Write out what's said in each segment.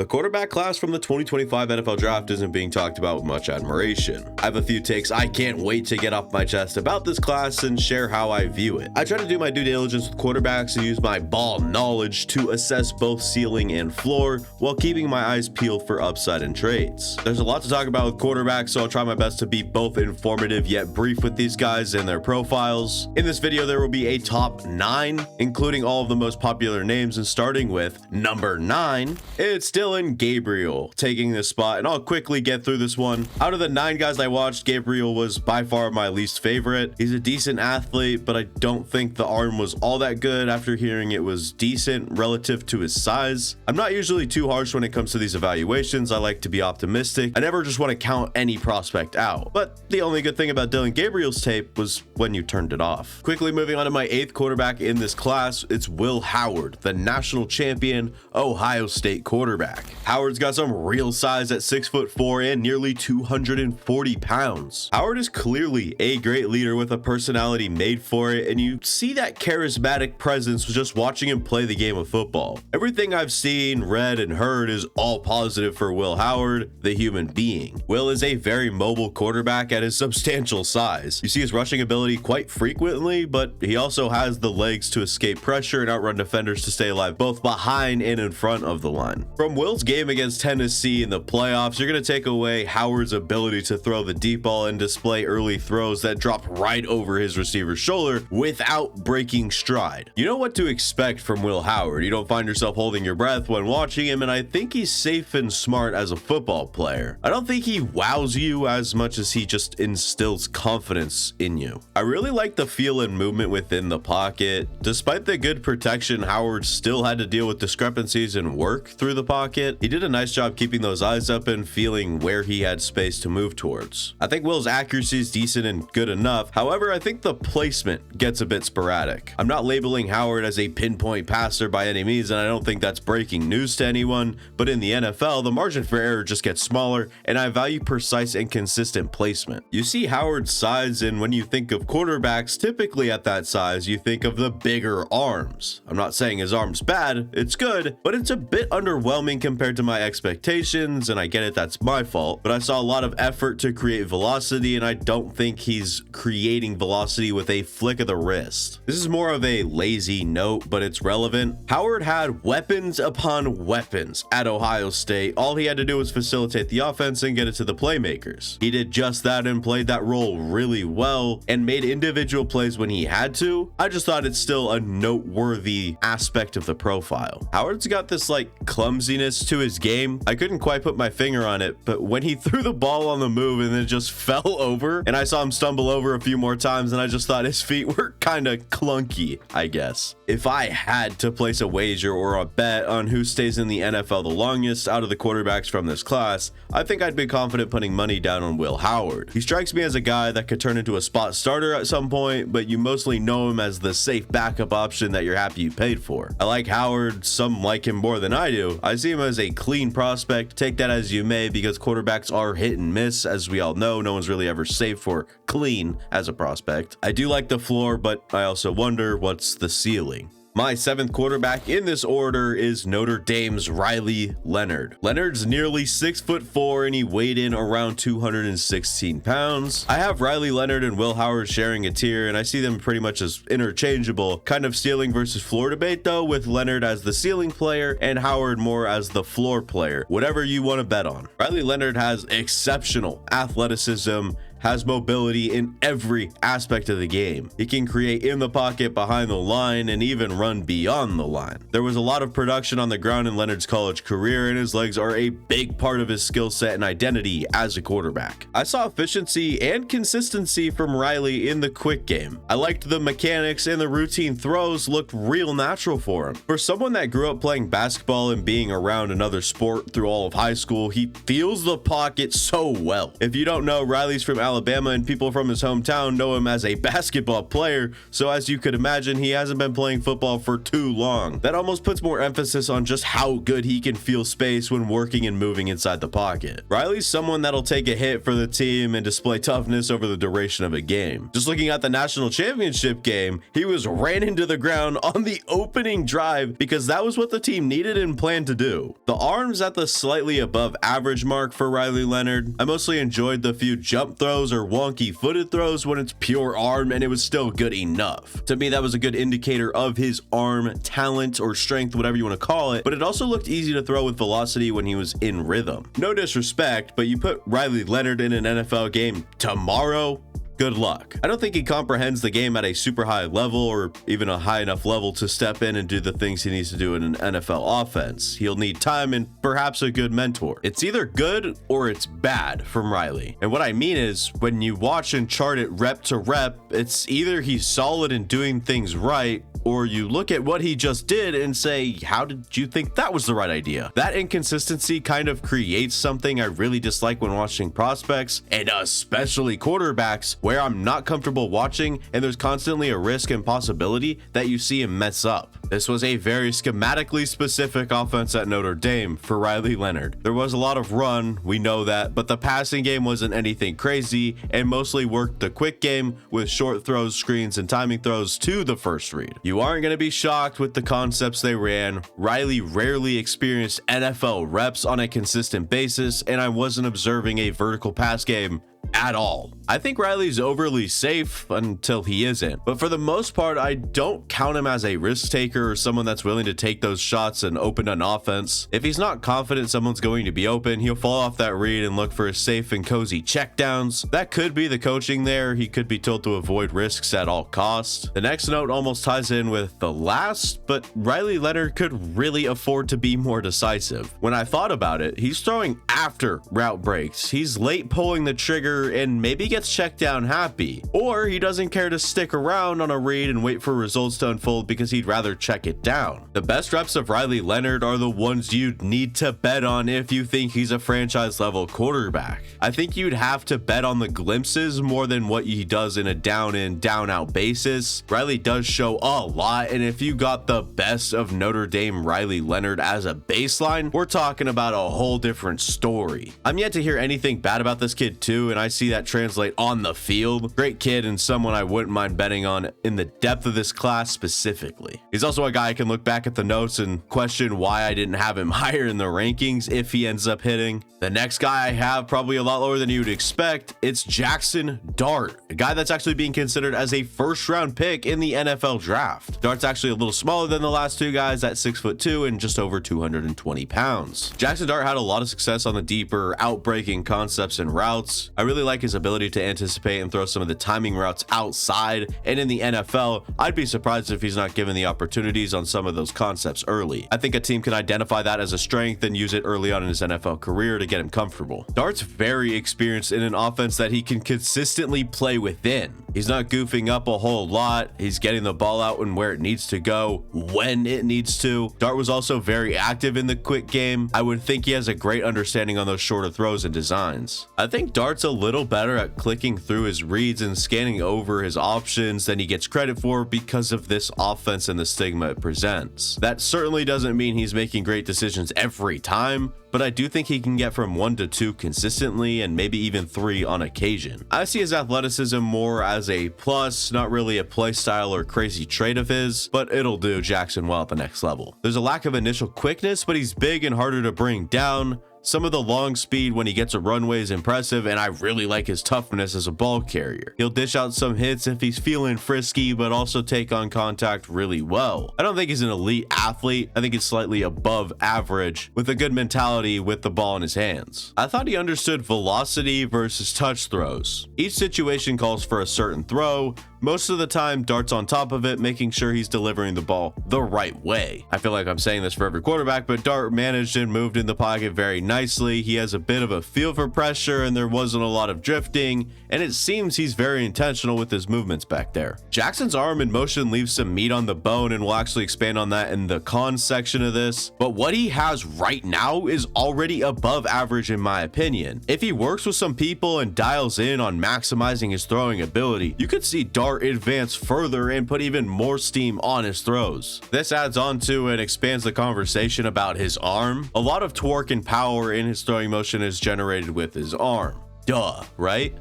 The quarterback class from the 2025 NFL Draft isn't being talked about with much admiration. I have a few takes I can't wait to get off my chest about this class and share how I view it. I try to do my due diligence with quarterbacks and use my ball knowledge to assess both ceiling and floor while keeping my eyes peeled for upside and trades. There's a lot to talk about with quarterbacks, so I'll try my best to be both informative yet brief with these guys and their profiles. In this video, there will be a top 9, including all of the most popular names, and starting with number 9, it's Dillon Gabriel taking this spot, and I'll quickly get through this one. Out of the 9 guys I watched, Gabriel was by far my least favorite. He's a decent athlete, but I don't think the arm was all that good after hearing it was decent relative to his size. I'm not usually too harsh when it comes to these evaluations. I like to be optimistic. I never just want to count any prospect out. But the only good thing about Dillon Gabriel's tape was when you turned it off. Quickly moving on to my 8th quarterback in this class, it's Will Howard, the national champion Ohio State quarterback. Howard's got some real size at 6'4" and nearly 240 pounds. Howard is clearly a great leader with a personality made for it, and you see that charismatic presence just watching him play the game of football. Everything I've seen, read, and heard is all positive for Will Howard, the human being. Will is a very mobile quarterback at his substantial size. You see his rushing ability quite frequently, but he also has the legs to escape pressure and outrun defenders to stay alive both behind and in front of the line. From Will's game against Tennessee in the playoffs, you're going to take away Howard's ability to throw the deep ball and display early throws that drop right over his receiver's shoulder without breaking stride. You know what to expect from Will Howard. You don't find yourself holding your breath when watching him, and I think he's safe and smart as a football player. I don't think he wows you as much as he just instills confidence in you. I really like the feel and movement within the pocket. Despite the good protection, Howard still had to deal with discrepancies and work through the pocket. He did a nice job keeping those eyes open, feeling where he had space to move towards. I think Will's accuracy is decent and good enough. However, I think the placement gets a bit sporadic. I'm not labeling Howard as a pinpoint passer by any means, and I don't think that's breaking news to anyone, but in the NFL, the margin for error just gets smaller, and I value precise and consistent placement. You see Howard's size, and when you think of quarterbacks typically at that size, you think of the bigger arms. I'm not saying his arm's bad, it's good, but it's a bit underwhelming compared to my expectations, and I get it, that's my fault, but I saw a lot of effort to create velocity, and I don't think he's creating velocity with a flick of the wrist. This is more of a lazy note, but it's relevant. Howard had weapons upon weapons at Ohio State. All he had to do was facilitate the offense and get it to the playmakers. He did just that and played that role really well and made individual plays when he had to. I just thought it's still a noteworthy aspect of the profile. Howard's got this like clumsiness to his game. I couldn't quite put my finger on it, but when he threw the ball on the move and then just fell over, and I saw him stumble over a few more times, and I just thought his feet were kind of clunky, I guess. If I had to place a wager or a bet on who stays in the NFL the longest out of the quarterbacks from this class, I think I'd be confident putting money down on Will Howard. He strikes me as a guy that could turn into a spot starter at some point, but you mostly know him as the safe backup option that you're happy you paid for. I like Howard, some like him more than I do. I see him as a clean prospect. Take that as you may, because quarterbacks are hit and miss. As we all know, no one's really ever safe for clean as a prospect. I do like the floor, but I also wonder what's the ceiling. My 7th quarterback in this order is Notre Dame's Riley Leonard. Leonard's nearly 6'4" and he weighed in around 216 pounds. I have Riley Leonard and Will Howard sharing a tier, and I see them pretty much as interchangeable. Kind of ceiling versus floor debate though, with Leonard as the ceiling player and Howard more as the floor player. Whatever you want to bet on. Riley Leonard has exceptional athleticism, has mobility in every aspect of the game. He can create in the pocket, behind the line, and even run beyond the line. There was a lot of production on the ground in Leonard's college career, and his legs are a big part of his skill set and identity as a quarterback. I saw efficiency and consistency from Riley in the quick game. I liked the mechanics, and the routine throws looked real natural for him. For someone that grew up playing basketball and being around another sport through all of high school, he feels the pocket so well. If you don't know, Riley's from Alabama, and people from his hometown know him as a basketball player, so as you could imagine, he hasn't been playing football for too long. That almost puts more emphasis on just how good he can feel space when working and moving inside the pocket. Riley's someone that'll take a hit for the team and display toughness over the duration of a game. Just looking at the national championship game, he was ran into the ground on the opening drive because that was what the team needed and planned to do. The arm's at the slightly above average mark for Riley Leonard. I mostly enjoyed the few jump throws or wonky footed throws when it's pure arm and it was still good enough. To me, that was a good indicator of his arm talent or strength, whatever you want to call it, but it also looked easy to throw with velocity when he was in rhythm. No disrespect, but you put Riley Leonard in an NFL game tomorrow, good luck. I don't think he comprehends the game at a super high level or even a high enough level to step in and do the things he needs to do in an NFL offense. He'll need time and perhaps a good mentor. It's either good or it's bad from Riley. And what I mean is, when you watch and chart it rep to rep, it's either he's solid in doing things right, or you look at what he just did and say, how did you think that was the right idea? That inconsistency kind of creates something I really dislike when watching prospects, and especially quarterbacks, where I'm not comfortable watching and there's constantly a risk and possibility that you see him mess up. This was a very schematically specific offense at Notre Dame for Riley Leonard. There was a lot of run, we know that, but the passing game wasn't anything crazy and mostly worked the quick game with short throws, screens, and timing throws to the first read. You aren't going to be shocked with the concepts they ran. Riley rarely experienced NFL reps on a consistent basis, and I wasn't observing a vertical pass game at all. I think Riley's overly safe until he isn't, but for the most part, I don't count him as a risk taker or someone that's willing to take those shots and open an offense. If he's not confident someone's going to be open, he'll fall off that read and look for his safe and cozy checkdowns. That could be the coaching there. He could be told to avoid risks at all costs. The next note almost ties in with the last, but Riley Leonard could really afford to be more decisive. When I thought about it, he's throwing after route breaks. He's late pulling the trigger and maybe gets checked down happy, or he doesn't care to stick around on a read and wait for results to unfold because he'd rather check it down. The best reps of Riley Leonard are the ones you'd need to bet on if you think he's a franchise level quarterback. I think you'd have to bet on the glimpses more than what he does in a down in, down out basis. Riley does show a lot, and if you got the best of Notre Dame Riley Leonard as a baseline, we're talking about a whole different story. I'm yet to hear anything bad about this kid too, and I see that translate on the field. Great kid and someone I wouldn't mind betting on in the depth of this class specifically. He's also a guy I can look back at the notes and question why I didn't have him higher in the rankings if he ends up hitting. The next guy I have probably a lot lower than you would expect. It's Jaxson Dart, a guy that's actually being considered as a first round pick in the NFL draft. Dart's actually a little smaller than the last two guys at 6'2" and just over 220 pounds. Jaxson Dart had a lot of success on the deeper outbreaking concepts and routes. I really like his ability to anticipate and throw some of the timing routes outside, and in the NFL, I'd be surprised if he's not given the opportunities on some of those concepts early. I think a team can identify that as a strength and use it early on in his NFL career to get him comfortable. Dart's very experienced in an offense that he can consistently play within. He's not goofing up a whole lot. He's getting the ball out and where it needs to go when it needs to. Dart was also very active in the quick game. I would think he has a great understanding on those shorter throws and designs. I think Dart's a little better at clicking through his reads and scanning over his options than he gets credit for because of this offense and the stigma it presents. That certainly doesn't mean he's making great decisions every time, but I do think he can get from 1 to 2 consistently and maybe even 3 on occasion. I see his athleticism more as a plus, not really a play style or crazy trait of his, but it'll do Jaxson well at the next level. There's a lack of initial quickness, but he's big and harder to bring down. Some of the long speed when he gets a runway is impressive, and I really like his toughness as a ball carrier. He'll dish out some hits if he's feeling frisky, but also take on contact really well. I don't think he's an elite athlete. I think he's slightly above average with a good mentality with the ball in his hands. I thought he understood velocity versus touch throws. Each situation calls for a certain throw, Most of the time, Dart's on top of it, making sure he's delivering the ball the right way. I feel like I'm saying this for every quarterback, but Dart managed and moved in the pocket very nicely. He has a bit of a feel for pressure and there wasn't a lot of drifting, and it seems he's very intentional with his movements back there. Jackson's arm in motion leaves some meat on the bone, and we'll actually expand on that in the cons section of this, but what he has right now is already above average in my opinion. If he works with some people and dials in on maximizing his throwing ability, you could see Dart advance further and put even more steam on his throws. This adds on to and expands the conversation about his arm. A lot of torque and power in his throwing motion is generated with his arm. Duh, right?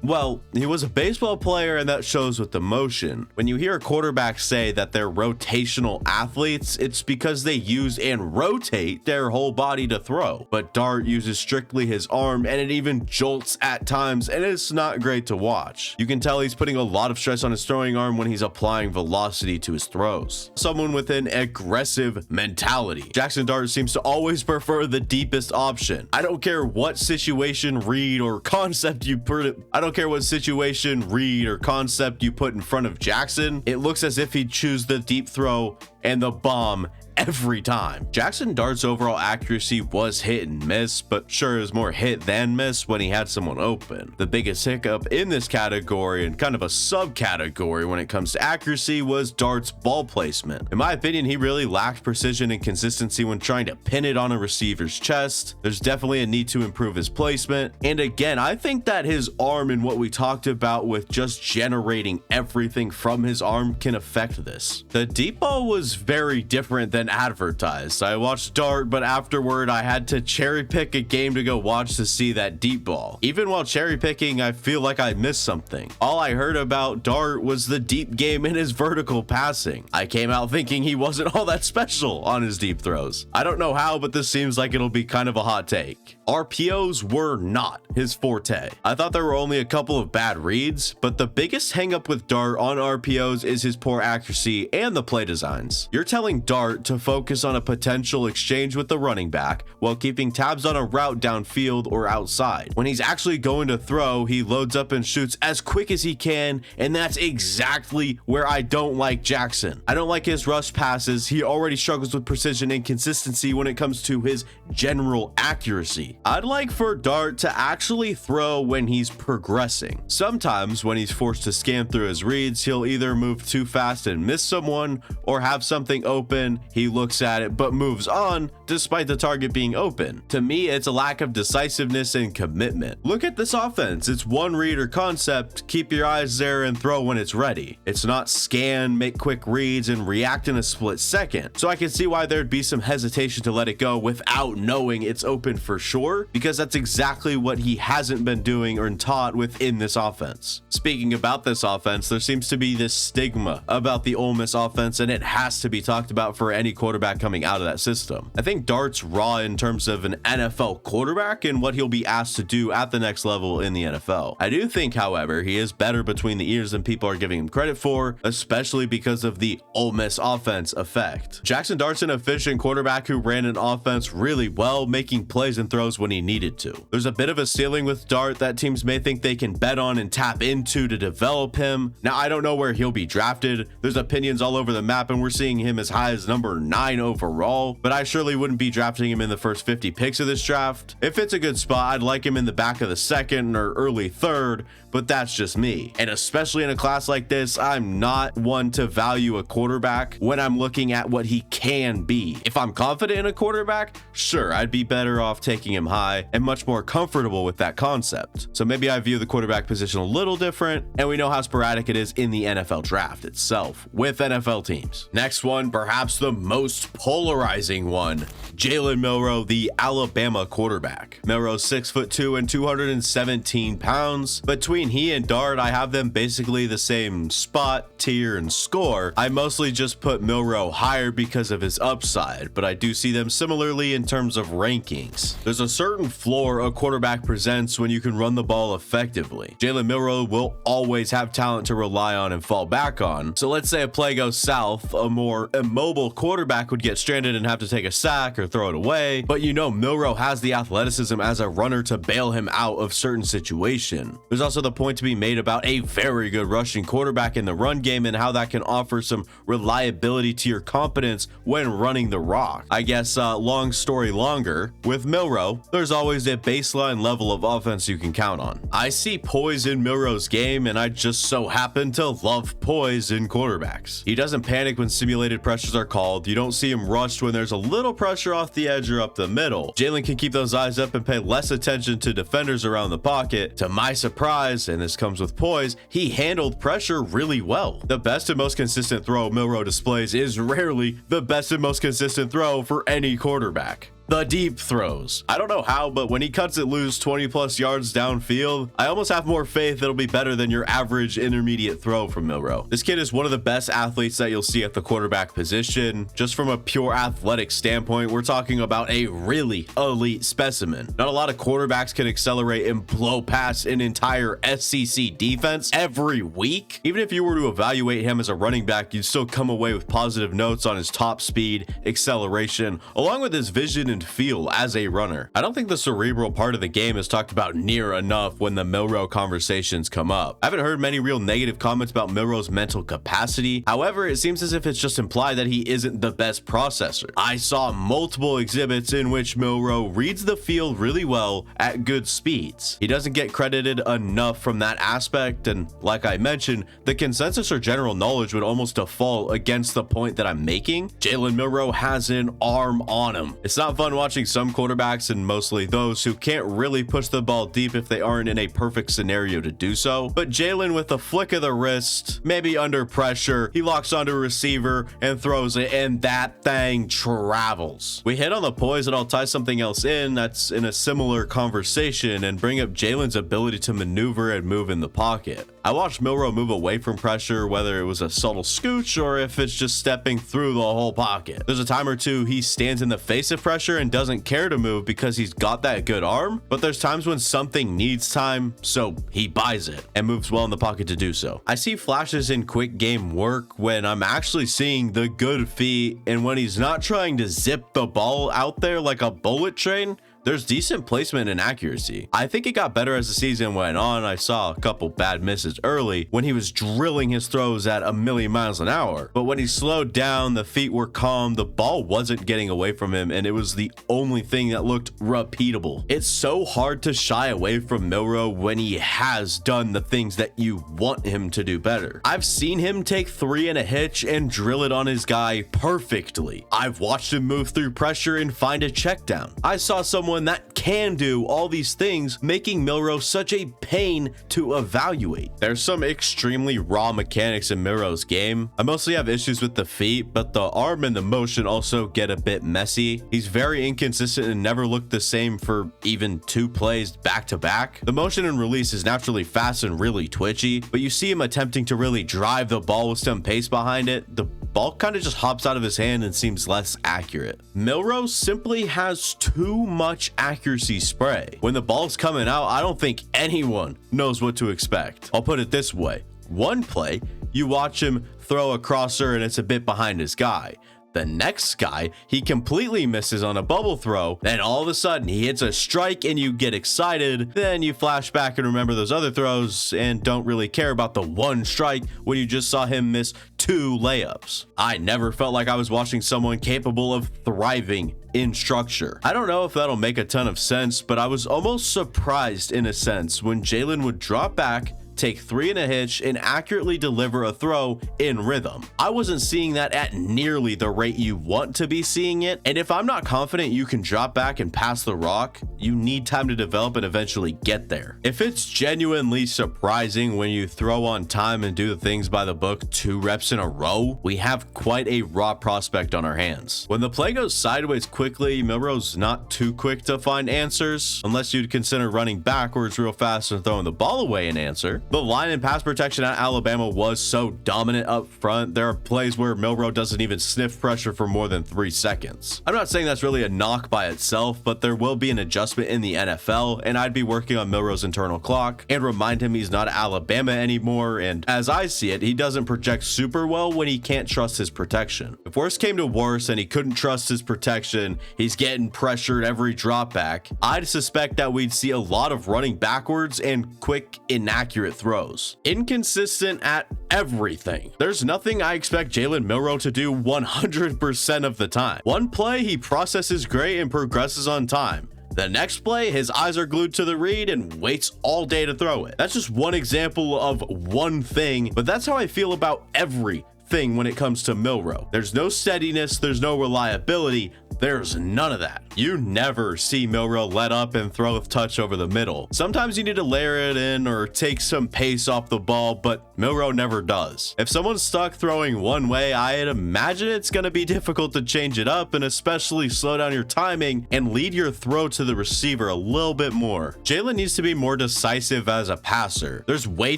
Well, he was a baseball player, and that shows with the motion. When you hear a quarterback say that they're rotational athletes, it's because they use and rotate their whole body to throw. But Dart uses strictly his arm, and it even jolts at times, and it's not great to watch. You can tell he's putting a lot of stress on his throwing arm when he's applying velocity to his throws. Someone with an aggressive mentality. Jaxson Dart seems to always prefer the deepest option. I don't care what situation, read, or concept you put it. I don't care what situation, read, or concept you put in front of Jaxson. It looks as if he'd choose the deep throw and the bomb every time. Jaxson Dart's overall accuracy was hit and miss, but sure, it was more hit than miss when he had someone open. The biggest hiccup in this category, and kind of a subcategory when it comes to accuracy, was Dart's ball placement. In my opinion, he really lacked precision and consistency when trying to pin it on a receiver's chest. There's definitely a need to improve his placement, and again, I think that his arm and what we talked about with just generating everything from his arm can affect this. The deep ball was very different than advertised. I watched Dart, but afterward I had to cherry pick a game to go watch to see that deep ball. Even while cherry picking, I feel like I missed something. All I heard about Dart was the deep game in his vertical passing. I came out thinking he wasn't all that special on his deep throws. I don't know how, but this seems like it'll be kind of a hot take. RPOs were not his forte. I thought there were only a couple of bad reads, but the biggest hang up with Dart on RPOs is his poor accuracy and the play designs. You're telling Dart to focus on a potential exchange with the running back while keeping tabs on a route downfield or outside. When he's actually going to throw, he loads up and shoots as quick as he can, and that's exactly where I don't like Jaxson. I don't like his rush passes. He already struggles with precision and consistency when it comes to his general accuracy. I'd like for Dart to actually throw when he's progressing. Sometimes when he's forced to scan through his reads, he'll either move too fast and miss someone, or have something open, he looks at it but moves on despite the target being open. To me, it's a lack of decisiveness and commitment. Look at this offense. It's one read or concept, keep your eyes there and throw when it's ready. It's not scan, make quick reads, and react in a split second. So I can see why there'd be some hesitation to let it go without knowing it's open for sure, because that's exactly what he hasn't been doing or taught within this offense. Speaking about this offense, there seems to be this stigma about the Ole Miss offense, and it has to be talked about for any quarterback coming out of that system. I think Dart's raw in terms of an NFL quarterback and what he'll be asked to do at the next level in the NFL. I do think, however, he is better between the ears than people are giving him credit for, especially because of the Ole Miss offense effect. Jaxson Dart's an efficient quarterback who ran an offense really well, making plays and throws when he needed to. There's a bit of a ceiling with Dart that teams may think they can bet on and tap into to develop him. Now, I don't know where he'll be drafted. There's opinions all over the map, and we're seeing him as high as number 9 overall, but I surely wouldn't be drafting him in the first 50 picks of this draft. If it's a good spot, I'd like him in the back of the second or early third, but that's just me. And especially in a class like this, I'm not one to value a quarterback when I'm looking at what he can be. If I'm confident in a quarterback, sure, I'd be better off taking him high and much more comfortable with that concept. So maybe I view the quarterback position a little different, and we know how sporadic it is in the NFL draft itself with NFL teams. Next one, perhaps the most polarizing one, Jalen Milroe, the Alabama quarterback. Milroe's 6'2" and 217 pounds. Between he and Dart, I have them basically the same spot, tier, and score. I mostly just put Milroe higher because of his upside, but I do see them similarly in terms of rankings. There's a certain floor a quarterback presents when you can run the ball effectively. Jalen Milroe will always have talent to rely on and fall back on. So let's say a play goes south, a more immobile quarterback quarterback would get stranded and have to take a sack or throw it away, but you know Milroe has the athleticism as a runner to bail him out of certain situation. There's also the point to be made about a very good rushing quarterback in the run game and how that can offer some reliability to your competence when running the rock. I guess long story longer, with Milroe, there's always a baseline level of offense you can count on. I see poise in Milroe's game, and I just so happen to love poise in quarterbacks. He doesn't panic when simulated pressures are called. You don't see him rushed when there's a little pressure off the edge or up the middle. Jalen can keep those eyes up and pay less attention to defenders around the pocket. To my surprise, and this comes with poise, he handled pressure really well. The best and most consistent throw Milroe displays is rarely the best and most consistent throw for any quarterback. The deep throws. I don't know how, but when he cuts it loose 20 plus yards downfield, I almost have more faith it'll be better than your average intermediate throw from Milroe. This kid is one of the best athletes that you'll see at the quarterback position. Just from a pure athletic standpoint, we're talking about a really elite specimen. Not a lot of quarterbacks can accelerate and blow past an entire SEC defense every week. Even if you were to evaluate him as a running back, you'd still come away with positive notes on his top speed, acceleration, along with his vision and feel as a runner. I don't think the cerebral part of the game is talked about near enough when the Milroe conversations come up. I haven't heard many real negative comments about Milroe's mental capacity. However, it seems as if it's just implied that he isn't the best processor. I saw multiple exhibits in which Milroe reads the field really well at good speeds. He doesn't get credited enough from that aspect, and like I mentioned, the consensus or general knowledge would almost default against the point that I'm making. Jalen Milroe has an arm on him. It's not fun watching some quarterbacks, and mostly those who can't really push the ball deep if they aren't in a perfect scenario to do so. But Jalen, with a flick of the wrist, maybe under pressure, he locks onto a receiver and throws it, and that thing travels. We hit on the poise, and I'll tie something else in that's in a similar conversation and bring up Jalen's ability to maneuver and move in the pocket. I watched Milroe move away from pressure, whether it was a subtle scooch or if it's just stepping through the whole pocket. There's a time or two he stands in the face of pressure and doesn't care to move because he's got that good arm, but there's times when something needs time, so he buys it and moves well in the pocket to do so. I see flashes in quick game work when I'm actually seeing the good feet, and when he's not trying to zip the ball out there like a bullet train, there's decent placement and accuracy. I think it got better as the season went on. I saw a couple bad misses early when he was drilling his throws at a million miles an hour. But when he slowed down, the feet were calm, the ball wasn't getting away from him, and it was the only thing that looked repeatable. It's so hard to shy away from Milroe when he has done the things that you want him to do better. I've seen him take 3 in a hitch and drill it on his guy perfectly. I've watched him move through pressure and find a check down. I saw someone that can do all these things, making Milroe such a pain to evaluate. There's some extremely raw mechanics in Milroe's game. I mostly have issues with the feet, but the arm and the motion also get a bit messy. He's very inconsistent and never looked the same for even 2 plays back to back. The motion and release is naturally fast and really twitchy, but you see him attempting to really drive the ball with some pace behind it. The ball kind of just hops out of his hand and seems less accurate. Milroe simply has too much accuracy spray. When the ball's coming out, I don't think anyone knows what to expect. I'll put it this way. One play, you watch him throw a crosser and it's a bit behind his guy. The next guy, he completely misses on a bubble throw. Then all of a sudden he hits a strike and you get excited. Then you flash back and remember those other throws and don't really care about the one strike when you just saw him miss 2 layups. I never felt like I was watching someone capable of thriving in structure. I don't know if that'll make a ton of sense, but I was almost surprised in a sense when Jalen would drop back, take 3 in a hitch, and accurately deliver a throw in rhythm. I wasn't seeing that at nearly the rate you want to be seeing it, and if I'm not confident you can drop back and pass the rock, you need time to develop and eventually get there. If it's genuinely surprising when you throw on time and do the things by the book 2 reps in a row, we have quite a raw prospect on our hands. When the play goes sideways quickly, Milroe's not too quick to find answers, unless you'd consider running backwards real fast and throwing the ball away an answer. The line and pass protection at Alabama was so dominant up front. There are plays where Milroe doesn't even sniff pressure for more than 3 seconds. I'm not saying that's really a knock by itself, but there will be an adjustment in the NFL, and I'd be working on Milroe's internal clock and remind him he's not at Alabama anymore. And as I see it, he doesn't project super well when he can't trust his protection. If worse came to worse and he couldn't trust his protection, he's getting pressured every drop back, I'd suspect that we'd see a lot of running backwards and quick, inaccurate throws. Inconsistent at everything. There's nothing I expect Jalen Milroe to do 100% of the time. One play, he processes great and progresses on time. The next play, his eyes are glued to the read and waits all day to throw it. That's just one example of one thing, but that's how I feel about everything when it comes to Milroe. There's no steadiness, there's no reliability, there's none of that. You never see Milroe let up and throw a touch over the middle. Sometimes you need to layer it in or take some pace off the ball, but Milroe never does. If someone's stuck throwing one way, I'd imagine it's going to be difficult to change it up and especially slow down your timing and lead your throw to the receiver a little bit more. Jalen needs to be more decisive as a passer. There's way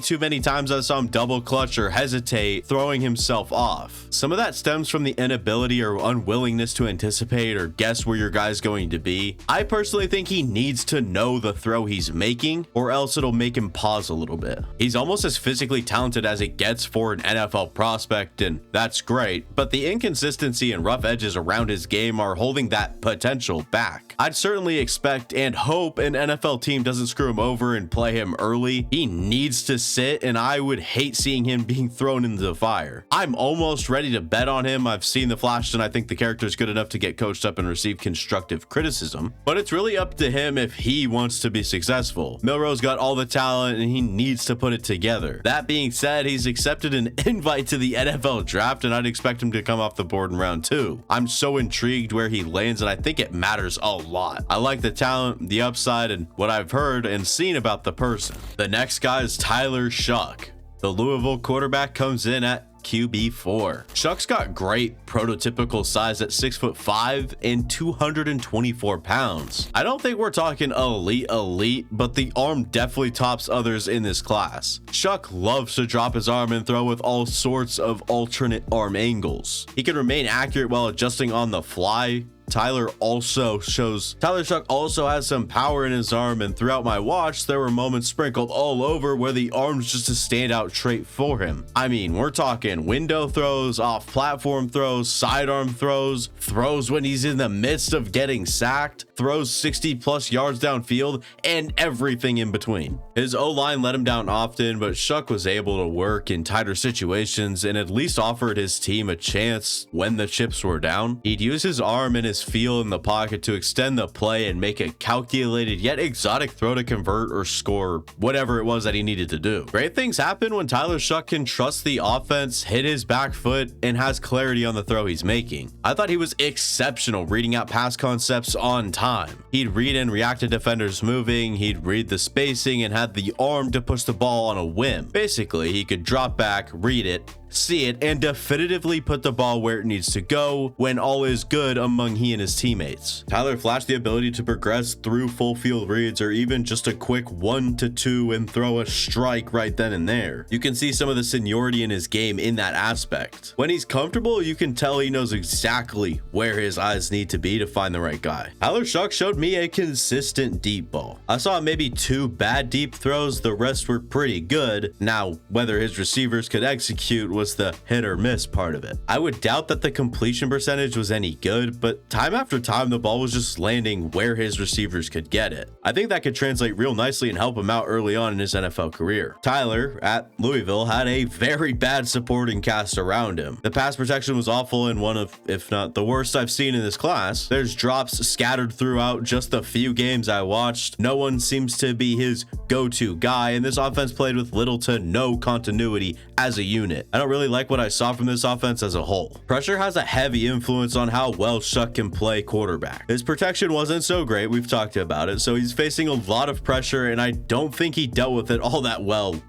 too many times I saw him double clutch or hesitate, throwing himself off. Some of that stems from the inability or unwillingness to anticipate or guess where your guy's going to be. I personally think he needs to know the throw he's making, or else it'll make him pause a little bit. He's almost as physically talented as it gets for an NFL prospect, and that's great, but the inconsistency and rough edges around his game are holding that potential back. I'd certainly expect and hope an NFL team doesn't screw him over and play him early. He needs to sit, and I would hate seeing him being thrown into the fire. I'm almost ready to bet on him. I've seen the flash and I think the character is good enough to get coached up and receive constructive criticism, but it's really up to him if he wants to be successful. Milroe's got all the talent and he needs to put it together. That being said, he's accepted an invite to the NFL draft and I'd expect him to come off the board in round 2. I'm so intrigued where he lands and I think it matters a lot. I like the talent, the upside, and what I've heard and seen about the person. The next guy is Tyler Shough. The Louisville quarterback comes in at QB4. Shough's got great prototypical size at 6'5" and 224 pounds. I don't think we're talking elite, but the arm definitely tops others in this class. Shough loves to drop his arm and throw with all sorts of alternate arm angles. He can remain accurate while adjusting on the fly. Tyler Shough also has some power in his arm, and throughout my watch there were moments sprinkled all over where the arm's just a standout trait for him. I mean, we're talking window throws, off platform throws, sidearm throws, throws when he's in the midst of getting sacked, throws 60+ yards downfield, and everything in between. His O-line let him down often, but Shough was able to work in tighter situations and at least offered his team a chance when the chips were down. He'd use his arm and his feel in the pocket to extend the play and make a calculated yet exotic throw to convert or score whatever it was that he needed to do. Great things happen when Tyler Shough can trust the offense, hit his back foot, and has clarity on the throw he's making. I thought he was exceptional reading out pass concepts on time. He'd read and react to defenders moving, he'd read the spacing, and had the arm to push the ball on a whim. Basically, he could drop back, read it, see it, and definitively put the ball where it needs to go when all is good among he and his teammates. Tyler flashed the ability to progress through full field reads or even just a quick 1-2 and throw a strike right then and there. You can see some of the seniority in his game in that aspect. When he's comfortable, you can tell he knows exactly where his eyes need to be to find the right guy. Tyler Shough showed me a consistent deep ball. I saw maybe 2 bad deep throws, the rest were pretty good. Now, whether his receivers could execute was the hit or miss part of it. I would doubt that the completion percentage was any good, but time after time the ball was just landing where his receivers could get it. I think that could translate real nicely and help him out early on in his NFL career. Tyler at Louisville had a very bad supporting cast around him. The pass protection was awful and one of, if not the worst I've seen in this class. There's drops scattered throughout just the few games I watched. No one seems to be his go-to guy, and this offense played with little to no continuity as a unit. I don't really like what I saw from this offense as a whole. Pressure has a heavy influence on how well Shough can play quarterback. His protection wasn't so great, we've talked about it, so he's facing a lot of pressure, and I don't think he dealt with it all that well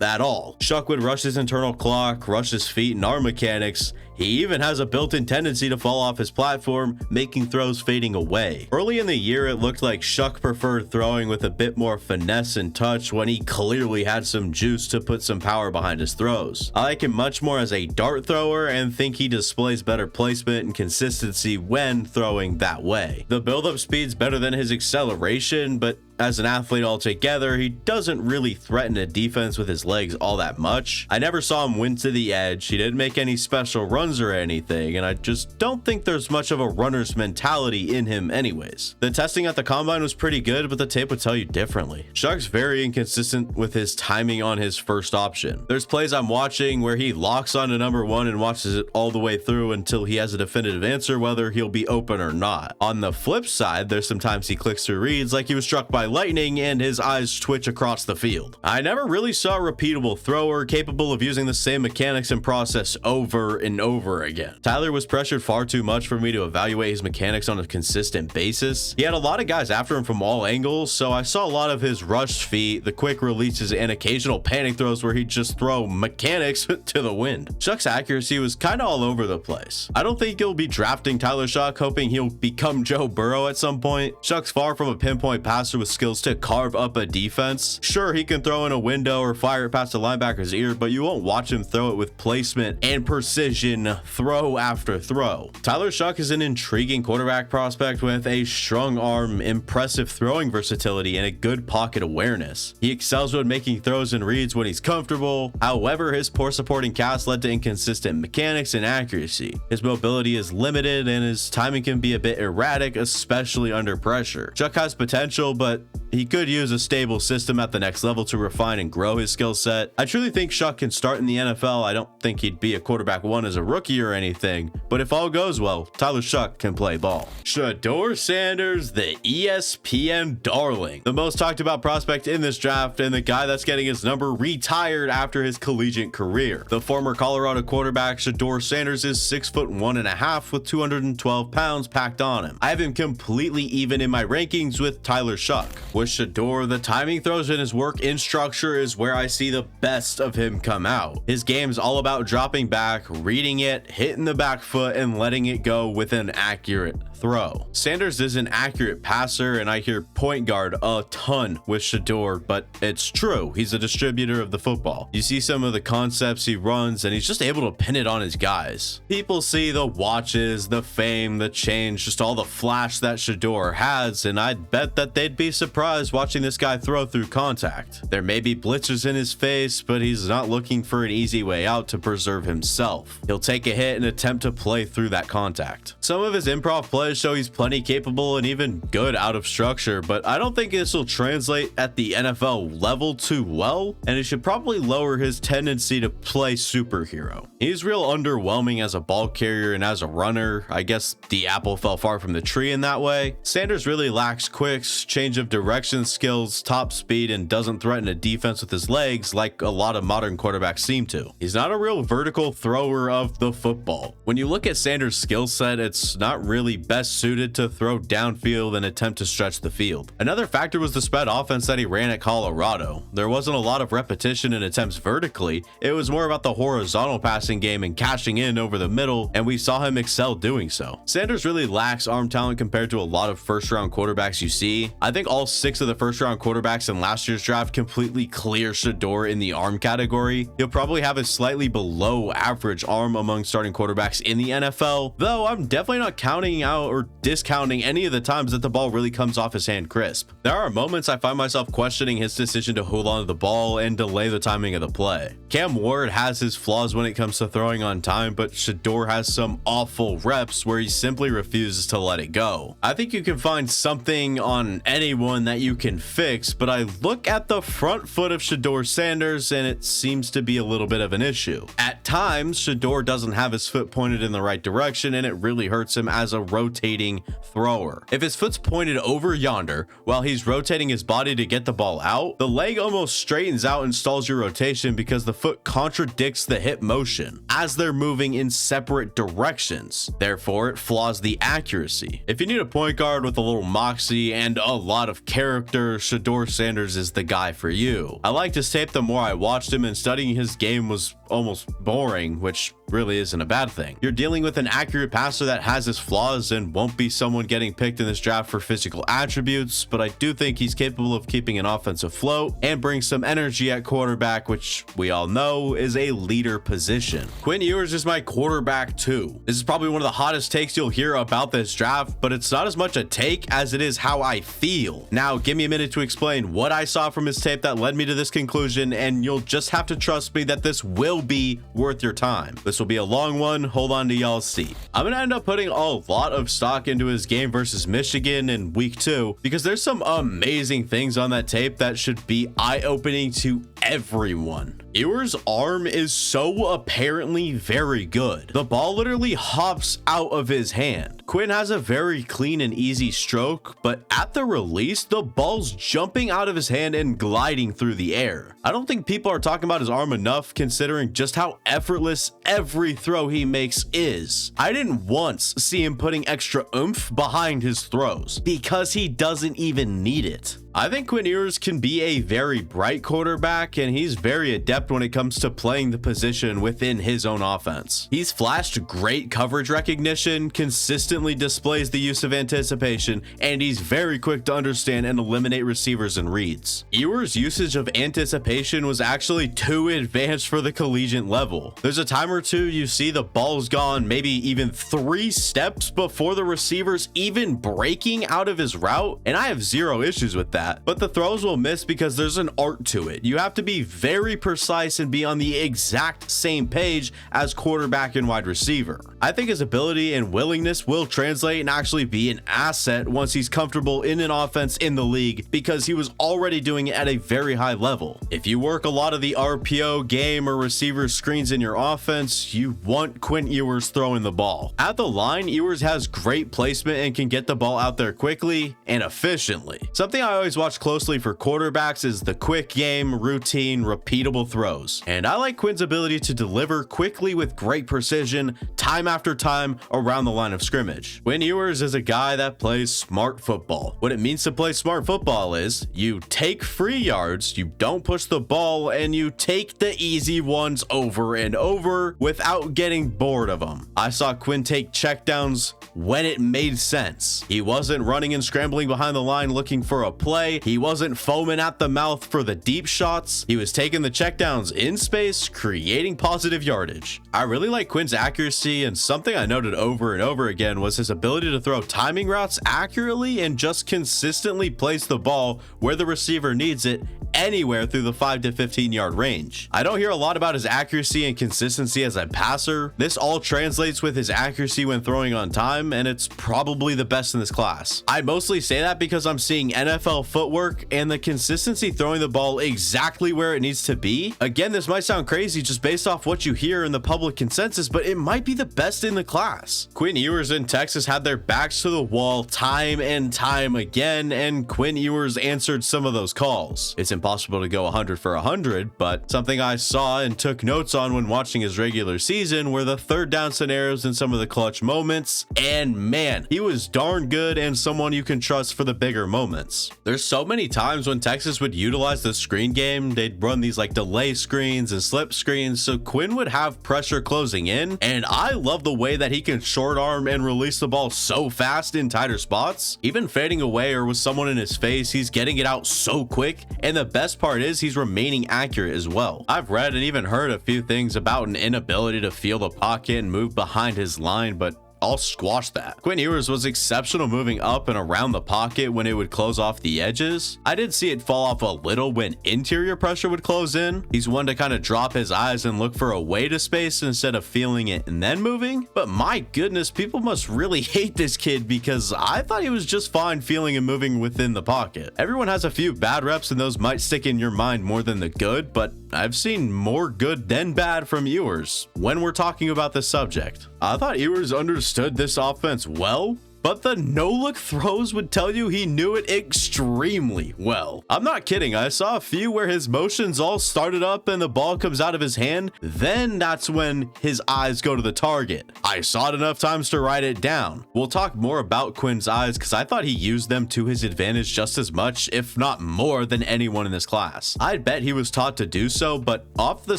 at all. Shough would rush his internal clock, rush his feet and arm mechanics. He even has a built-in tendency to fall off his platform, making throws fading away. Early in the year, it looked like Shough preferred throwing with a bit more finesse and touch when he clearly had some juice to put some power behind his throws. I like him much more as a dart thrower and think he displays better placement and consistency when throwing that way. The build-up speed's better than his acceleration, but as an athlete altogether, he doesn't really threaten a defense with his legs all that much. I never saw him win to the edge. He didn't make any special runs or anything, and I just don't think there's much of a runner's mentality in him anyways. The testing at the combine was pretty good, but the tape would tell you differently. Shough's very inconsistent with his timing on his first option. There's plays I'm watching where he locks onto number one and watches it all the way through until he has a definitive answer whether he'll be open or not. On the flip side, there's sometimes he clicks through reads like he was struck by lightning and his eyes twitch across the field. I never really saw a repeatable thrower capable of using the same mechanics and process over and over again. Tyler was pressured far too much for me to evaluate his mechanics on a consistent basis. He had a lot of guys after him from all angles, so I saw a lot of his rushed feet, the quick releases, and occasional panic throws where he'd just throw mechanics to the wind. Shough's accuracy was kind of all over the place. I don't think he'll be drafting Tyler Shough hoping he'll become Joe Burrow at some point. Shough's far from a pinpoint passer with skills to carve up a defense. Sure, he can throw in a window or fire it past the linebacker's ear, but you won't watch him throw it with placement and precision throw after throw. Tyler Shough is an intriguing quarterback prospect with a strong arm, impressive throwing versatility, and a good pocket awareness. He excels when making throws and reads when he's comfortable. However, his poor supporting cast led to inconsistent mechanics and accuracy. His mobility is limited and his timing can be a bit erratic, especially under pressure. Shough has potential, but he could use a stable system at the next level to refine and grow his skill set. I truly think Shough can start in the NFL. I don't think he'd be a quarterback one as a rookie or anything, but if all goes well, Tyler Shough can play ball. Shedeur Sanders, the ESPN darling, the most talked about prospect in this draft and the guy that's getting his number retired after his collegiate career. The former Colorado quarterback Shedeur Sanders is 6'1.5" with 212 pounds packed on him. I have him completely even in my rankings with Tyler Shough. With Shedeur, the timing throws in his work in structure is where I see the best of him come out. His game's all about dropping back, reading it, hitting the back foot, and letting it go with an accurate throw. Sanders is an accurate passer, and I hear point guard a ton with Shedeur, but it's true. He's a distributor of the football. You see some of the concepts he runs, and he's just able to pin it on his guys. People see the watches, the fame, the change, just all the flash that Shedeur has, and I'd bet that they'd be surprised watching this guy throw through contact. There may be blitzers in his face, but he's not looking for an easy way out to preserve himself. He'll take a hit and attempt to play through that contact. Some of his improv plays show he's plenty capable and even good out of structure, but I don't think this will translate at the NFL level too well, and it should probably lower his tendency to play superhero. He's real underwhelming as a ball carrier and as a runner. I guess the apple fell far from the tree in that way. Sanders really lacks quicks, change of direction skills, top speed, and doesn't threaten a defense with his legs like a lot of modern quarterbacks seem to. He's not a real vertical thrower of the football. When you look at Sanders' skill set, it's not really best suited to throw downfield and attempt to stretch the field. Another factor was the spread offense that he ran at Colorado. There wasn't a lot of repetition and attempts vertically. It was more about the horizontal passing game and cashing in over the middle, and we saw him excel doing so. Sanders really lacks arm talent compared to a lot of first-round quarterbacks you see. I think all 6 of the first-round quarterbacks in last year's draft completely clear Shedeur in the arm category. He'll probably have a slightly below average arm among starting quarterbacks in the NFL, though I'm definitely not counting out or discounting any of the times that the ball really comes off his hand crisp. There are moments I find myself questioning his decision to hold on to the ball and delay the timing of the play. Cam Ward has his flaws when it comes to throwing on time, but Shedeur has some awful reps where he simply refuses to let it go. I think you can find something on anyone that you can fix, but I look at the front foot of Shedeur Sanders and it seems to be a little bit of an issue. At times, Shedeur doesn't have his foot pointed in the right direction and it really hurts him as a rotating thrower. If his foot's pointed over yonder while he's rotating his body to get the ball out, the leg almost straightens out and stalls your rotation because the foot contradicts the hip motion as they're moving in separate directions. Therefore, it flaws the accuracy. If you need a point guard with a little moxie and a lot of character character, Shedeur Sanders is the guy for you. I liked his tape the more I watched him, and studying his game was almost boring, which really isn't a bad thing. You're dealing with an accurate passer that has his flaws and won't be someone getting picked in this draft for physical attributes, but I do think he's capable of keeping an offense afloat and bring some energy at quarterback, which we all know is a leader position. Quinn Ewers is my quarterback 2. This is probably one of the hottest takes you'll hear about this draft, but it's not as much a take as it is how I feel. Now, give me a minute to explain what I saw from his tape that led me to this conclusion, and you'll just have to trust me that this will be worth your time. This will be a long one. Hold on to y'all's seat. I'm gonna end up putting a lot of stock into his game versus Michigan in week 2 because there's some amazing things on that tape that should be eye-opening to everyone. Ewers' arm is so apparently very good. The ball literally hops out of his hand. Quinn has a very clean and easy stroke, but at the release, the ball's jumping out of his hand and gliding through the air. I don't think people are talking about his arm enough considering just how effortless every throw he makes is. I didn't once see him putting extra oomph behind his throws because he doesn't even need it. I think Quinn Ewers can be a very bright quarterback, and he's very adept when it comes to playing the position within his own offense. He's flashed great coverage recognition, consistently displays the use of anticipation, and he's very quick to understand and eliminate receivers and reads. Ewers' usage of anticipation was actually too advanced for the collegiate level. There's a time or two you see the ball's gone maybe even 3 steps before the receiver's even breaking out of his route, and I have zero issues with that. But the throws will miss because there's an art to it. You have to be very precise and be on the exact same page as quarterback and wide receiver. I think his ability and willingness will translate and actually be an asset once he's comfortable in an offense in the league because he was already doing it at a very high level. If you work a lot of the RPO game or receiver screens in your offense, you want Quinn Ewers throwing the ball. At the line, Ewers has great placement and can get the ball out there quickly and efficiently. Something I always watch closely for quarterbacks is the quick game, routine, repeatable throws. And I like Quinn's ability to deliver quickly with great precision, time after time around the line of scrimmage. Quinn Ewers is a guy that plays smart football. What it means to play smart football is you take free yards, you don't push the ball, and you take the easy ones over and over without getting bored of them. I saw Quinn take checkdowns when it made sense. He wasn't running and scrambling behind the line looking for a play. He wasn't foaming at the mouth for the deep shots. He was taking the checkdowns in space, creating positive yardage. I really like Quinn's accuracy, and something I noted over and over again was his ability to throw timing routes accurately and just consistently place the ball where the receiver needs it anywhere through the 5 to 15 yard range. I don't hear a lot about his accuracy and consistency as a passer. This all translates with his accuracy when throwing on time, and it's probably the best in this class. I mostly say that because I'm seeing NFL footwork and the consistency throwing the ball exactly where it needs to be. Again, this might sound crazy just based off what you hear in the public consensus, but it might be the best in the class. Quinn Ewers in Texas had their backs to the wall time and time again, and Quinn Ewers answered some of those calls. It's impossible to go 100 for 100, but something I saw and took notes on when watching his regular season were the third down scenarios and some of the clutch moments, and man, he was darn good and someone you can trust for the bigger moments. There's so many times when Texas would utilize the screen game, they'd run these like delay screens and slip screens, so Quinn would have pressure closing in, and I love the way that he can short arm and release the ball so fast in tighter spots. Even fading away or with someone in his face, he's getting it out so quick, and the best part is he's remaining accurate as well. I've read and even heard a few things about an inability to feel the pocket and move behind his line, but I'll squash that. Quinn Ewers was exceptional moving up and around the pocket when it would close off the edges. I did see it fall off a little when interior pressure would close in. He's one to kind of drop his eyes and look for a way to space instead of feeling it and then moving. But my goodness, people must really hate this kid because I thought he was just fine feeling and moving within the pocket. Everyone has a few bad reps and those might stick in your mind more than the good, but I've seen more good than bad from Ewers when we're talking about this subject. I thought Ewers understood this offense well. but the no-look throws would tell you he knew it extremely well. I'm not kidding, I saw a few where his motions all started up and the ball comes out of his hand, then that's when his eyes go to the target. I saw it enough times to write it down. We'll talk more about Quinn's eyes because I thought he used them to his advantage just as much, if not more, than anyone in this class. I'd bet he was taught to do so, but off the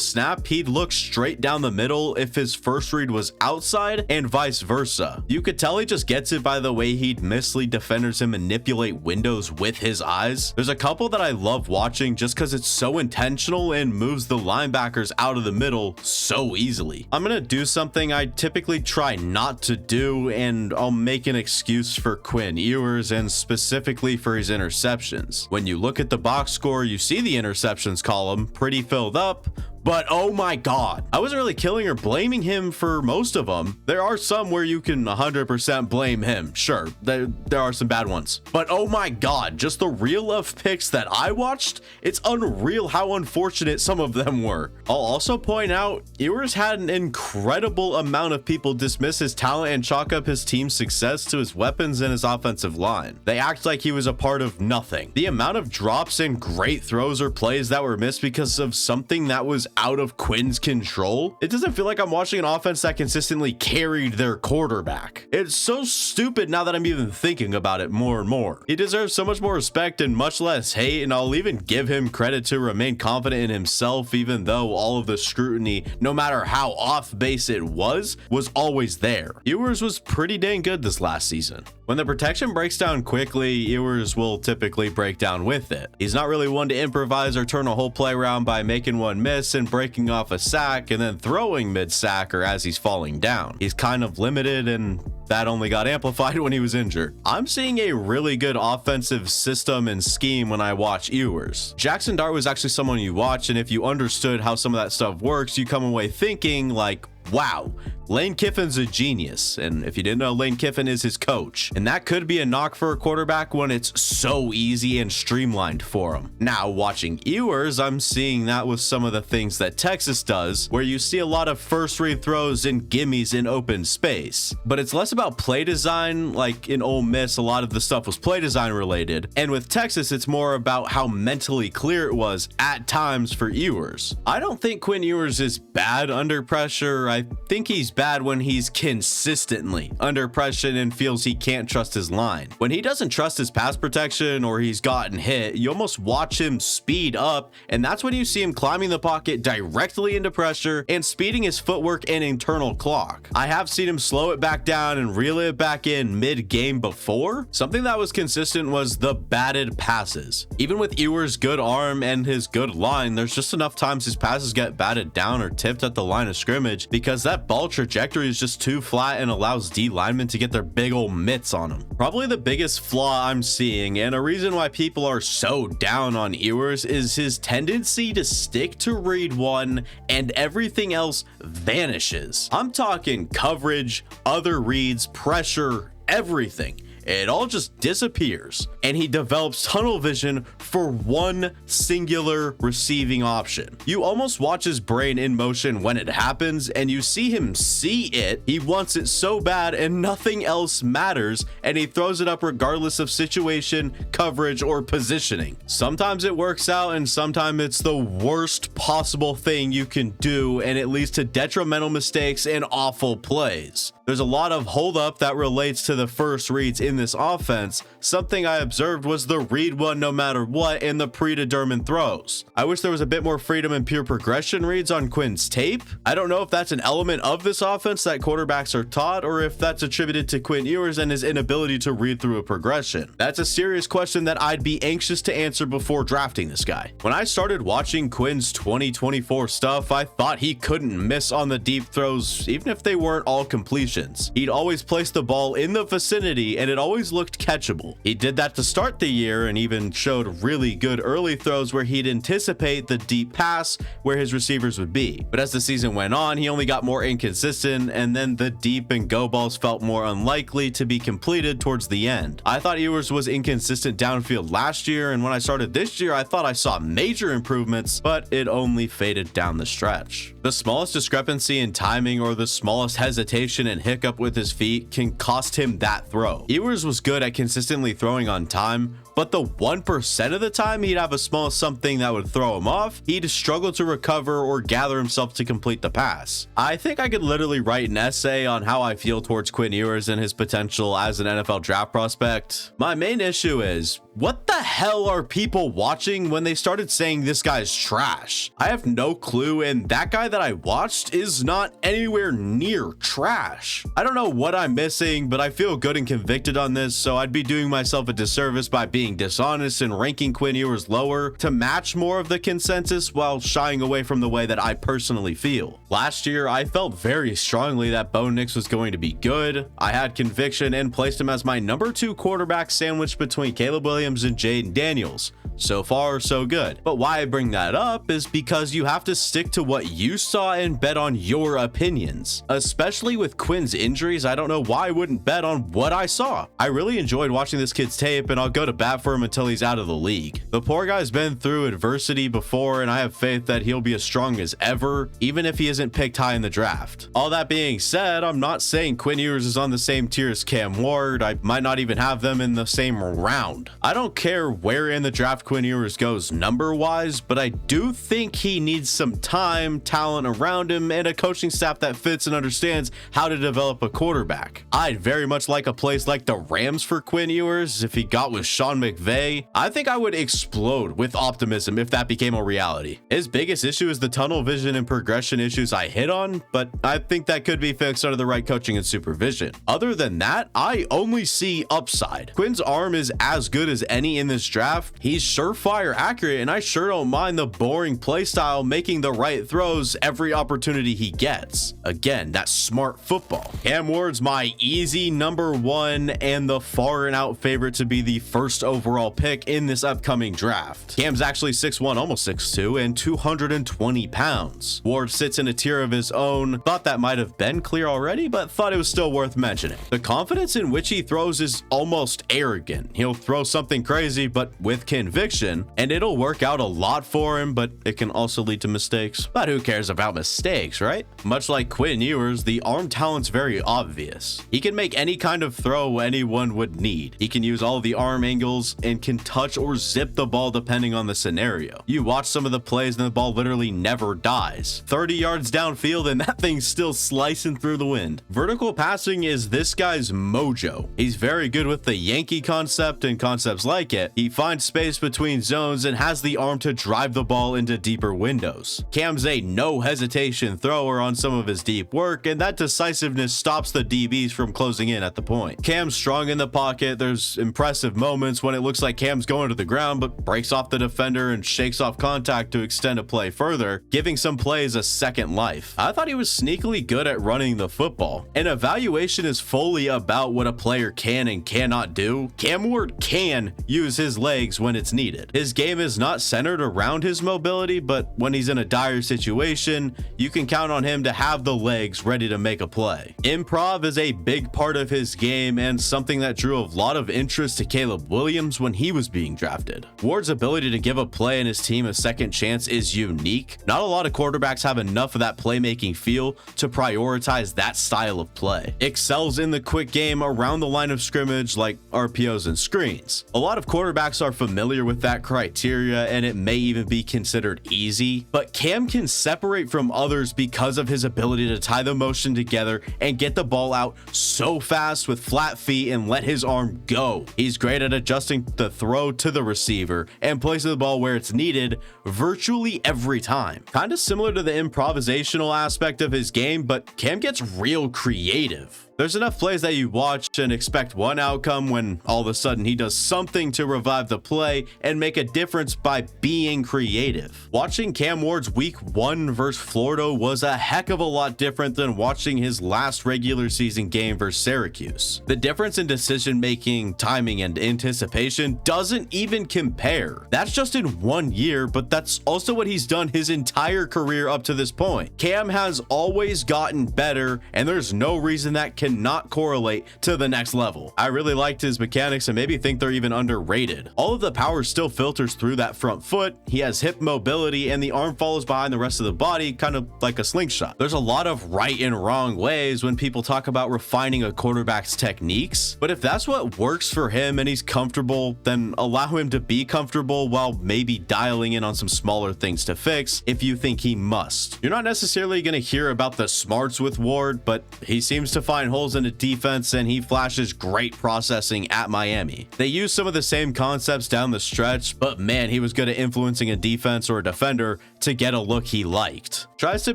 snap, he'd look straight down the middle if his first read was outside and vice versa. You could tell he just gets it by the way he'd mislead defenders and manipulate windows with his eyes. There's a couple that I love watching just because it's so intentional and moves the linebackers out of the middle so easily. I'm gonna do something I typically try not to do, and I'll make an excuse for Quinn Ewers and specifically for his interceptions. When you look at the box score, you see the interceptions column pretty filled up, but oh my god, I wasn't really killing or blaming him for most of them. There are some where you can 100% blame him. Sure, there are some bad ones. But oh my god, just the reel of picks that I watched, it's unreal how unfortunate some of them were. I'll also point out, Ewers had an incredible amount of people dismiss his talent and chalk up his team's success to his weapons and his offensive line. They act like he was a part of nothing. The amount of drops and great throws or plays that were missed because of something that was out of Quinn's control, it doesn't feel like I'm watching an offense that consistently carried their quarterback. It's so stupid now that I'm even thinking about it more and more. He deserves so much more respect and much less hate, and I'll even give him credit to remain confident in himself even though all of the scrutiny, no matter how off base it was always there. Ewers was pretty dang good this last season. When the protection breaks down quickly, Ewers will typically break down with it. He's not really one to improvise or turn a whole play around by making one miss and breaking off a sack and then throwing mid-sack or as he's falling down. He's kind of limited, and that only got amplified when he was injured. I'm seeing a really good offensive system and scheme when I watch Ewers. Jaxson Dart was actually someone you watch, and if you understood how some of that stuff works, you come away thinking like, wow, Lane Kiffin's a genius. And if you didn't know, Lane Kiffin is his coach. And that could be a knock for a quarterback when it's so easy and streamlined for him. Now, watching Ewers, I'm seeing that with some of the things that Texas does, where you see a lot of first read throws and gimmies in open space. But it's less about play design. Like in Ole Miss, a lot of the stuff was play design related. And with Texas, it's more about how mentally clear it was at times for Ewers. I don't think Quinn Ewers is bad under pressure. I think he's bad when he's consistently under pressure and feels he can't trust his line. When he doesn't trust his pass protection or he's gotten hit, you almost watch him speed up, and that's when you see him climbing the pocket directly into pressure and speeding his footwork and internal clock. I have seen him slow it back down and reel it back in mid-game before. Something that was consistent was the batted passes. Even with Ewers' good arm and his good line, there's just enough times his passes get batted down or tipped at the line of scrimmage because that ball trajectory is just too flat and allows D linemen to get their big old mitts on him. Probably the biggest flaw I'm seeing, and a reason why people are so down on Ewers, is his tendency to stick to read one and everything else vanishes. I'm talking coverage, other reads, pressure, everything. It all just disappears, and he develops tunnel vision for one singular receiving option. You almost watch his brain in motion when it happens, and you see him see it. He wants it so bad and nothing else matters, and he throws it up regardless of situation, coverage, or positioning. Sometimes it works out, and sometimes it's the worst possible thing you can do, and it leads to detrimental mistakes and awful plays. There's a lot of hold up that relates to the first reads in this offense. Something I observed was the read one no matter what and the predetermined throws. I wish there was a bit more freedom and pure progression reads on Quinn's tape. I don't know if that's an element of this offense that quarterbacks are taught, or if that's attributed to Quinn Ewers and his inability to read through a progression. That's a serious question that I'd be anxious to answer before drafting this guy. When I started watching Quinn's 2024 stuff, I thought he couldn't miss on the deep throws, even if they weren't all completions. He'd always place the ball in the vicinity and it always looked catchable. He did that to start the year and even showed really good early throws where he'd anticipate the deep pass where his receivers would be. But as the season went on, he only got more inconsistent, and then the deep and go balls felt more unlikely to be completed towards the end. I thought Ewers was inconsistent downfield last year, and when I started this year, I thought I saw major improvements, but it only faded down the stretch. The smallest discrepancy in timing or the smallest hesitation and hiccup with his feet can cost him that throw. Ewers was good at consistently throwing on time, but the 1% of the time he'd have a small something that would throw him off, he'd struggle to recover or gather himself to complete the pass. I think I could literally write an essay on how I feel towards Quinn Ewers and his potential as an NFL draft prospect. My main issue is, what the hell are people watching when they started saying this guy's trash? I have no clue, and that guy that I watched is not anywhere near trash. I don't know what I'm missing, but I feel good and convicted on this, so I'd be doing myself a disservice by being dishonest and ranking Quinn Ewers lower to match more of the consensus while shying away from the way that I personally feel. Last year, I felt very strongly that Bo Nix was going to be good. I had conviction and placed him as my number 2 quarterback sandwiched between Caleb Williams and Jaden Daniels. So far, so good. But why I bring that up is because you have to stick to what you saw and bet on your opinions. Especially with Quinn's injuries, I don't know why I wouldn't bet on what I saw. I really enjoyed watching this kid's tape, and I'll go to bat for him until he's out of the league. The poor guy's been through adversity before, and I have faith that he'll be as strong as ever, even if he isn't picked high in the draft. All that being said, I'm not saying Quinn Ewers is on the same tier as Cam Ward. I might not even have them in the same round. I don't care where in the draft Quinn Ewers goes number-wise, but I do think he needs some time, talent around him, and a coaching staff that fits and understands how to develop a quarterback. I'd very much like a place like the Rams for Quinn Ewers. If he got with Sean McVay, I think I would explode with optimism if that became a reality. His biggest issue is the tunnel vision and progression issues I hit on, but I think that could be fixed under the right coaching and supervision. Other than that, I only see upside. Quinn's arm is as good as any in this draft. He's surefire accurate, and I sure don't mind the boring play style, making the right throws every opportunity he gets. Again, that's smart football. Cam Ward's my easy number 1 and the far and out favorite to be the first overall pick in this upcoming draft. Cam's actually 6'1", almost 6'2", and 220 pounds. Ward sits in a tier of his own. Thought that might have been clear already, but thought it was still worth mentioning. The confidence in which he throws is almost arrogant. He'll throw something crazy, but with conviction, and it'll work out a lot for him, but it can also lead to mistakes. But who cares about mistakes, right? Much like Quinn Ewers, the arm talent's very obvious. He can make any kind of throw anyone would need. He can use all of the arm angles and can touch or zip the ball depending on the scenario. You watch some of the plays and the ball literally never dies. 30 yards downfield and that thing's still slicing through the wind. Vertical passing is this guy's mojo. He's very good with the Yankee concept and concepts like it. He finds space between zones and has the arm to drive the ball into deeper windows. Cam's a no hesitation thrower on some of his deep work, and that decisiveness stops the DBs from closing in at the point. Cam's strong in the pocket. There's impressive moments when it looks like Cam's going to the ground but breaks off the defender and shakes off contact to extend a play further, giving some plays a second life. I thought he was sneakily good at running the football. An evaluation is fully about what a player can and cannot do. Cam Ward can use his legs when it's needed. His game is not centered around his mobility, but when he's in a dire situation, you can count on him to have the legs ready to make a play. Improv is a big part of his game and something that drew a lot of interest to Caleb Williams when he was being drafted. Ward's ability to give a play and his team a second chance is unique. Not a lot of quarterbacks have enough of that playmaking feel to prioritize that style of play. Excels in the quick game around the line of scrimmage like RPOs and screens. A lot of quarterbacks are familiar with that criteria, and it may even be considered easy, but Cam can separate from others because of his ability to tie the motion together and get the ball out so fast with flat feet and let his arm go. He's great at adjusting the throw to the receiver and placing the ball where it's needed virtually every time. Kind of similar to the improvisational aspect of his game, but Cam gets real creative. There's enough plays that you watch and expect one outcome when all of a sudden he does something to revive the play and make a difference by being creative. Watching Cam Ward's week 1 versus Florida was a heck of a lot different than watching his last regular season game versus Syracuse. The difference in decision making, timing, and anticipation doesn't even compare. That's just in 1 year, but that's also what he's done his entire career up to this point. Cam has always gotten better, and there's no reason that cannot correlate to the next level. I really liked his mechanics and maybe think they're even underrated. All of the power still filters through that front foot. He has hip mobility and the arm follows behind the rest of the body, kind of like a slingshot. There's a lot of right and wrong ways when people talk about refining a quarterback's techniques, but if that's what works for him and he's comfortable, then allow him to be comfortable while maybe dialing in on some smaller things to fix if you think he must. You're not necessarily going to hear about the smarts with Ward, but he seems to find holes in the defense and he flashes great processing at Miami. They use some of the same concepts down the stretch, but man, he was good at influencing a defense or a defender to get a look he liked. Tries to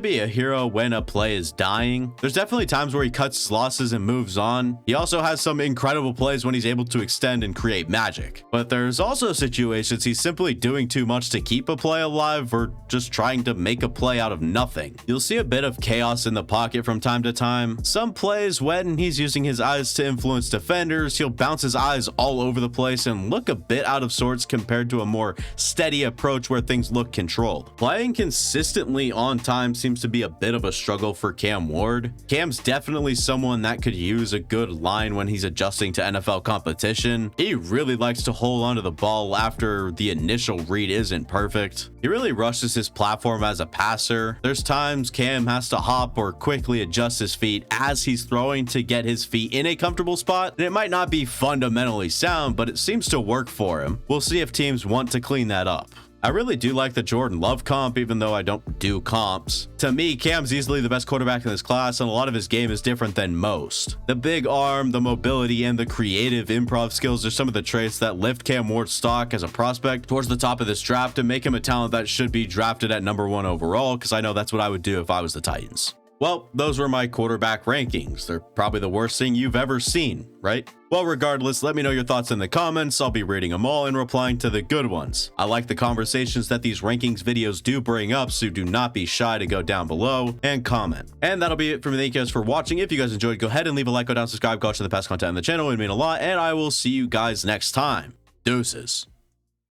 be a hero when a play is dying. There's definitely times where he cuts his losses and moves on. He also has some incredible plays when he's able to extend and create magic. But there's also situations he's simply doing too much to keep a play alive or just trying to make a play out of nothing. You'll see a bit of chaos in the pocket from time to time. Some plays when he's using his eyes to influence defenders, he'll bounce his eyes all over the place and look a bit out of sorts compared to a more steady approach where things look controlled. Playing consistently on time seems to be a bit of a struggle for Cam Ward. Cam's definitely someone that could use a good line when he's adjusting to NFL competition. He really likes to hold onto the ball after the initial read isn't perfect. He really rushes his platform as a passer. There's times Cam has to hop or quickly adjust his feet as he's throwing to get his feet in a comfortable spot, and it might not be fundamentally sound, but it seems to work for him. We'll see if teams want to clean that up. I really do like the Jordan Love comp, even though I don't do comps. To me, Cam's easily the best quarterback in this class, and a lot of his game is different than most. The big arm, the mobility, and the creative improv skills are some of the traits that lift Cam Ward's stock as a prospect towards the top of this draft and make him a talent that should be drafted at #1 overall, because I know that's what I would do if I was the Titans. Well, those were my quarterback rankings. They're probably the worst thing you've ever seen, right? Well, regardless, let me know your thoughts in the comments. I'll be reading them all and replying to the good ones. I like the conversations that these rankings videos do bring up, so do not be shy to go down below and comment. And that'll be it for me. Thank you guys for watching. If you guys enjoyed, go ahead and leave a like, go down, subscribe, go watch the past content on the channel. It would mean a lot, and I will see you guys next time. Deuces.